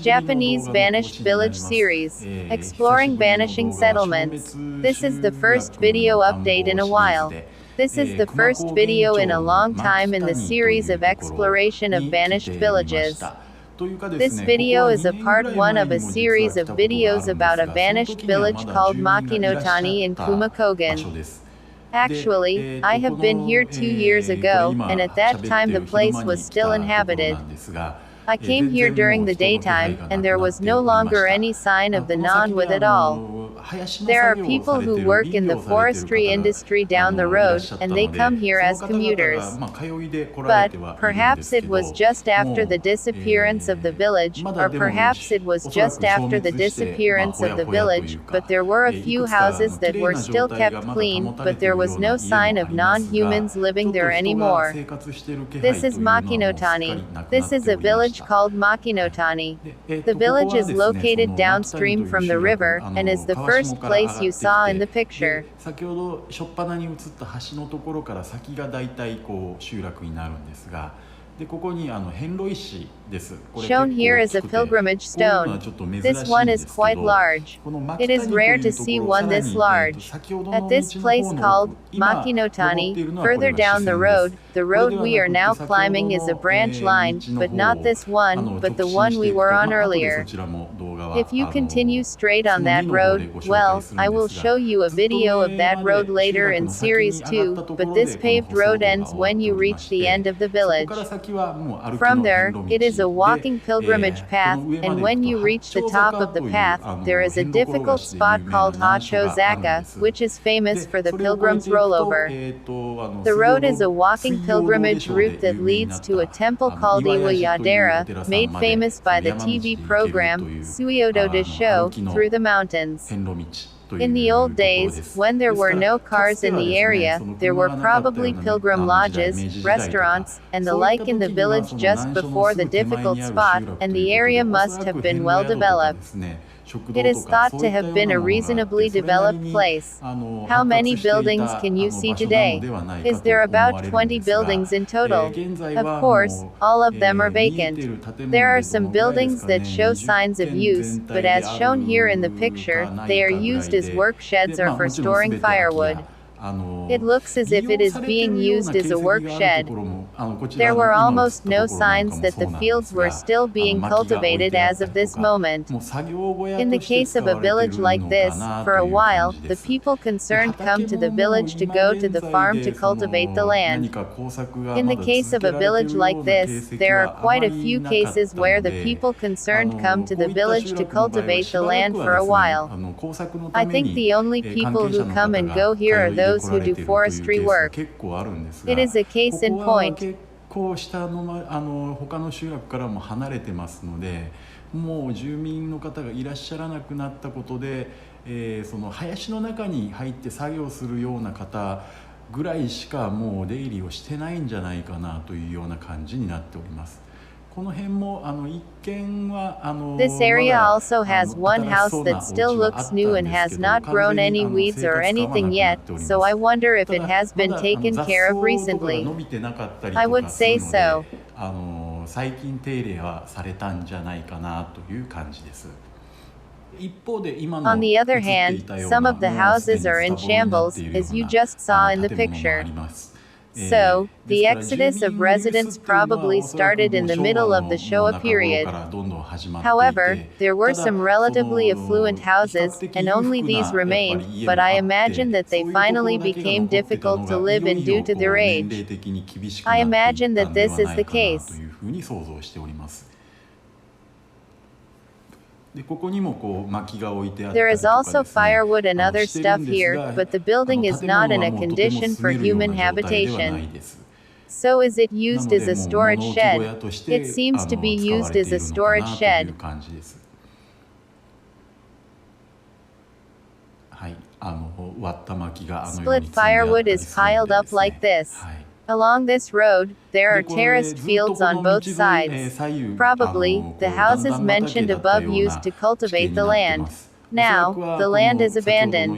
Japanese Vanished Village Series, Exploring Vanishing Settlements. This is the first video update in a while. This is the first video in a long time in the series of exploration of vanished villages. This video is a part 1 of a series of videos about a vanished village called Makinotani in Kumakogen. Actually, I have been here 2 years ago, and at that time the place was still inhabited. I came here during the daytime, and there was no longer any sign of the non-wood at all. There are people who work in the forestry industry down the road, and they come here as commuters. But perhaps it was just after the disappearance of the village, or perhaps it was just after the disappearance of the village, but there were a few houses that were still kept clean, but there was no sign of non-humans living there anymore. This is Makinotani. This is a village called Makinotani. The village is located downstream from the river, and is the first place you saw in the picture. 先ほど初っ端に映った橋のところから先がだいたいこう集落になるんですが、でここに遍路石です。 Shown here is a pilgrimage stone. This one is quite large. It is rare to see one this large. At this place called Makinotani, further down the road we are now climbing is a branch line, but not this one, but the one we were on earlier. If you continue straight on that road, well, I will show you a video of that road later in series 2, but this paved road ends when you reach the end of the village. From there, it is a walking pilgrimage path, and when you reach the top of the path, there is a difficult spot called Zaka, which is famous for the pilgrim's rollover. The road is a walking pilgrimage route that leads to a temple called Iwa Yadera, made famous by the TV program Suyodo de Show, through the mountains. In the old days, when there were no cars in the area, there were probably pilgrim lodges, restaurants, and the like in the village just before the difficult spot, and the area must have been well developed. It is thought to have been a reasonably developed place. How many buildings can you see today? Is there about 20 buildings in total? Of course, all of them are vacant. There are some buildings that show signs of use, but as shown here in the picture, they are used as work sheds or for storing firewood. It looks as if it is being used as a work shed. There were almost no signs that the fields were still being cultivated as of this moment. In the case of a village like this, for a while, the people concerned come to the village to go to the farm to cultivate the land. In the case of a village like this, there are quite a few cases where the people concerned come to the village to cultivate the land for a while. I think the only people who come and go here are those who do forestry work. It is a case in point. 結構下の他の集落からも離れてますので、もう住民の方がいらっしゃらなくなったことで、その林の中に入って作業するような方ぐらいしかもう出入りをしてないんじゃないかなというような感じになっております。 This area also has one house that still looks new and has not grown any weeds or anything yet, so I wonder if it has been taken care of recently. I would say so. 最近手入れはされたんじゃないかなという感じです。 On the other hand, some of the houses are in shambles, as you just saw in the picture. So, the exodus of residents probably started in the middle of the Showa period. However, there were some relatively affluent houses, and only these remained, but I imagine that they finally became difficult to live in due to their age. I imagine that this is the case. There is also firewood and other stuff here, but the building is not in a condition for human habitation. So is it used as a storage shed? It seems to be used as a storage shed. Split firewood is piled up like this. Along this road, there are terraced fields on both sides. Probably, the houses mentioned above used to cultivate the land. Now, the land is abandoned.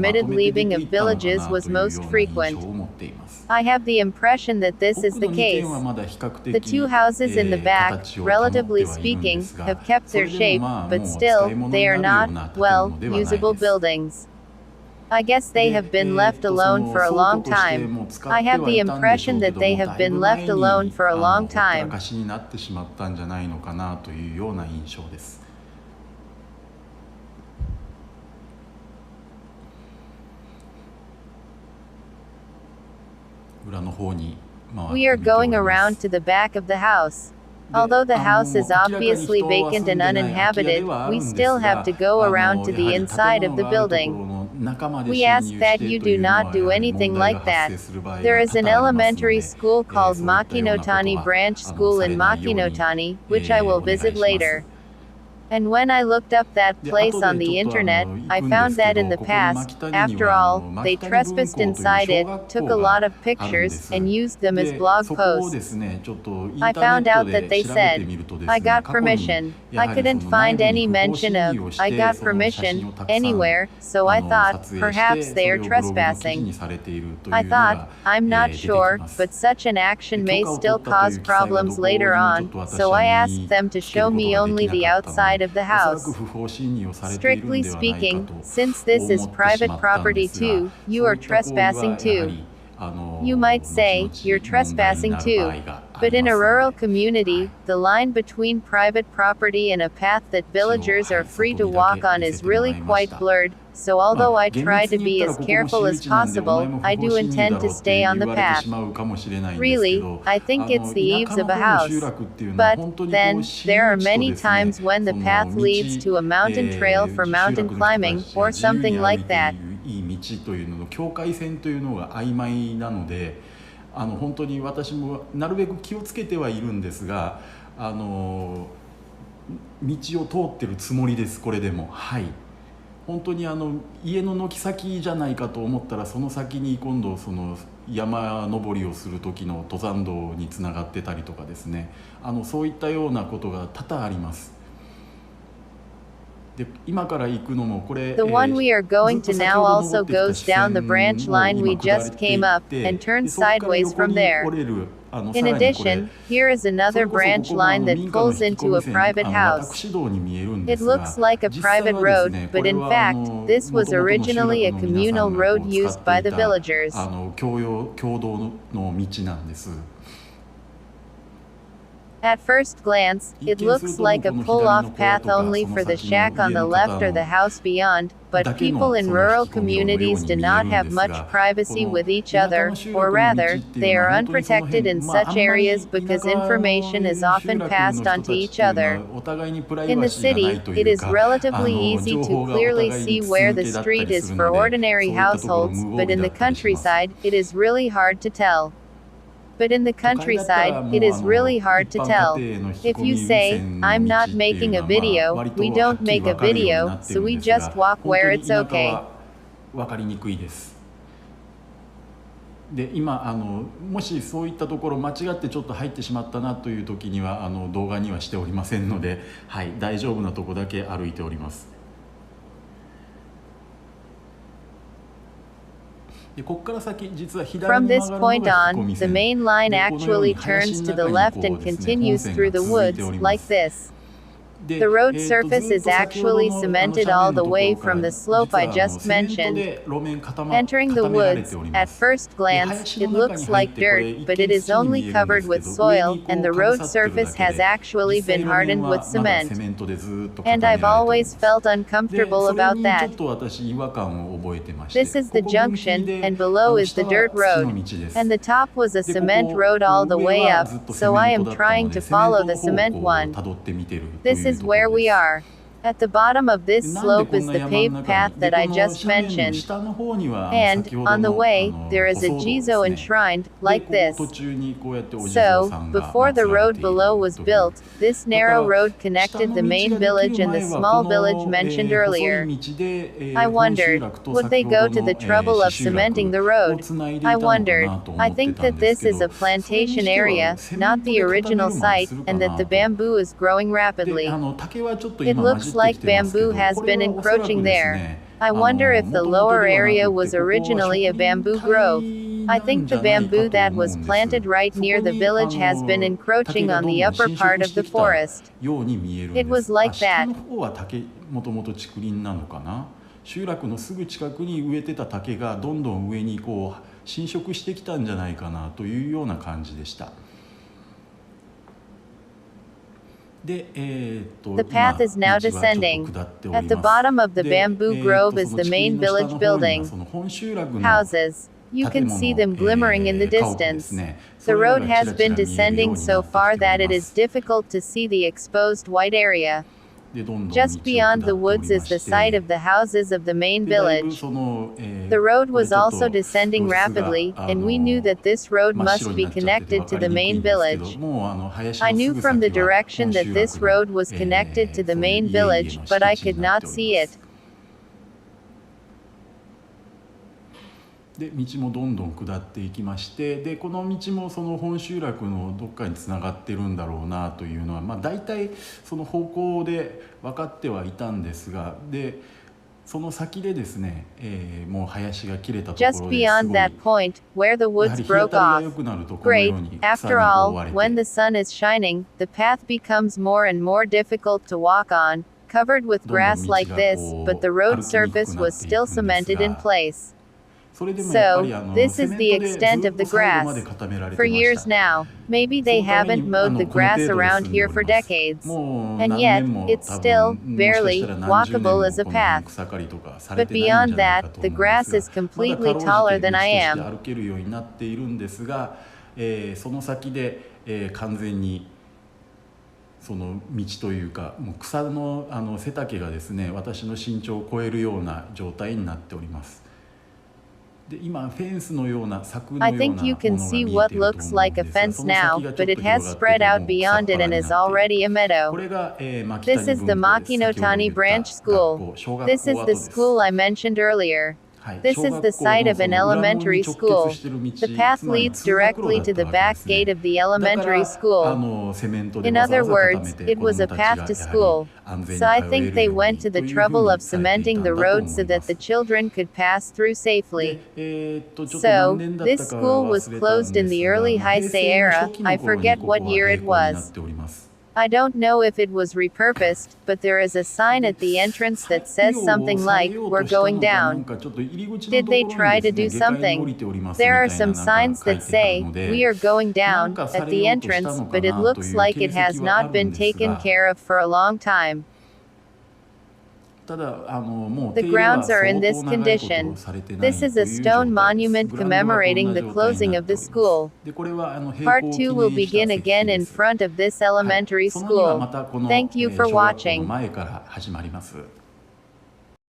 permitted leaving of villages was most frequent. I have the impression that this is the case. The two houses in the back, relatively speaking, have kept their shape, but still, they are not, well, usable buildings. I guess they have been left alone for a long time. I have the impression that they have been left alone for a long time. ほったらかしになってしまったんじゃないのかなというような印象です。裏の方に回ってみ We are ており going ま around す。 to the back of the house. Although the house is obviously vacant and uninhabited, we still have to go around to the inside of the building. We ask that you do not do anything like that. There is an elementary school called Makinotani Branch School in Makinotani, which I will visit later. And when I looked up that place on the internet, I found that in the past, after all, they trespassed inside it, took a lot of pictures, and used them as blog posts. I found out that they said, I got permission. I couldn't find any mention of, I got permission, anywhere, so I thought, perhaps they are trespassing. I thought, I'm not sure, but such an action may still cause problems later on, so I asked them to show me only the outside of the house. Strictly speaking, since this is private property too, you are trespassing too. You might say, you're trespassing too. But in a rural community, the line between private property and a path that villagers are free to walk on is really quite blurred, so although I try to be as careful as possible, I do intend to stay on the path. Really, I think it's the eaves of a house. But, then, there are many times when the path leads to a mountain trail for mountain climbing, or something like that. いい道というのの境界線というのが曖昧なので、本当に私もなるべく気をつけてはいるんですが、道を通ってるつもりです。これでも、はい、本当に家の軒先じゃないかと思ったら、その先に今度その山登りをする時の登山道につながってたりとかですね、そういったようなことが多々あります。The one we are going to now also goes down the branch line we just came up, and turns sideways from there. In addition, here is another branch line that pulls into a private house. It looks like a private road, but in fact, this was originally a communal road used by the villagers. At first glance, it looks like a pull-off path only for the shack on the left or the house beyond, but people in rural communities do not have much privacy with each other, or rather, they are unprotected in such areas because information is often passed on to each other. In the city, it is relatively easy to clearly see where the street is for ordinary households, but in the countryside, it is really hard to tell. But in the countryside, it is really hard to tell. If you say, I'm not making a video, we don't make a video, so we just walk where it's okay. で今もしそういったところ間違ってちょっと入ってしまったなという時には動画にはしておりませんので、はい、大丈夫なとこだけ歩いております。From this point on, the main line actually turns to the left and continues through the woods, like this. The road surface is actually cemented all the way from the slope I just mentioned. Entering the woods, at first glance, it looks like dirt, but it is only covered with soil, and the road surface has actually been hardened with cement. And I've always felt uncomfortable about that. This is the junction, and below is the dirt road. And the top was a cement road all the way up, so I am trying to follow the cement one. This is where we are. At the bottom of this slope is the paved path that I just mentioned. And, on the way, there is a Jizo enshrined, like this. So, before the road below was built, this narrow road connected the main village and the small village mentioned earlier. I wondered, would they go to the trouble of cementing the road? I wondered. I think that this is a plantation area, not the original site, and that the bamboo is growing rapidly. It looks like bamboo has been encroaching there. I wonder if the lower area was originally a bamboo grove. I think the bamboo that was planted right near the village has been encroaching on the upper part of the forest. It was like that. 集落のすぐ近くに植えてた竹がどんどん上にこう侵食してきたんじゃないかなというような感じでした。The path is now descending. At the bottom of the bamboo grove is the main village building. Houses. You can see them glimmering in the distance. The road has been descending so far that it is difficult to see the exposed white area. Just beyond the woods is the site of the houses of the main village. The road was also descending rapidly, and we knew that this road must be connected to the main village. I knew from the direction that this road was connected to the main village, but I could not see it. で道もどんどん下っていきまして、でこの道もその本集落のどっかにつながってるんだろうなというのは、大体その方向で分かってはいたんですが、でその先でですね、もう林が切れたところ Just beyond that point, where the woods broke off. Great, after all, when the sun is shining, the path becomes more and more difficult to walk on, covered with grass like this, but the road surface was still cemented in place. So, this is the extent of the grass. For years now, maybe they haven't mowed the grass around here for decades. And yet, it's still, barely, walkable as a path. But beyond that, the grass is completely taller than I am. その先で、完全にその道というか、もう草の背丈がですね、私の身長を超えるような状態になっております。I think you can see what looks like a fence now, but it has spread out beyond it and is already a meadow. This is the Makinotani Branch School. This is the school I mentioned earlier. This is the site of an elementary school. The path leads directly to the back gate of the elementary school. In other words, it was a path to school. So I think they went to the trouble of cementing the road so that the children could pass through safely. So, this school was closed in the early Heisei era. I forget what year it was. I don't know if it was repurposed, but there is a sign at the entrance that says something like, "We're going down." Did they try to do something? There are some signs that say, "We are going down," at the entrance, but it looks like it has not been taken care of for a long time. The grounds are in this condition. This is a stone monument commemorating the closing of the school. Part 2 will begin again in front of this elementary school. Thank you for watching.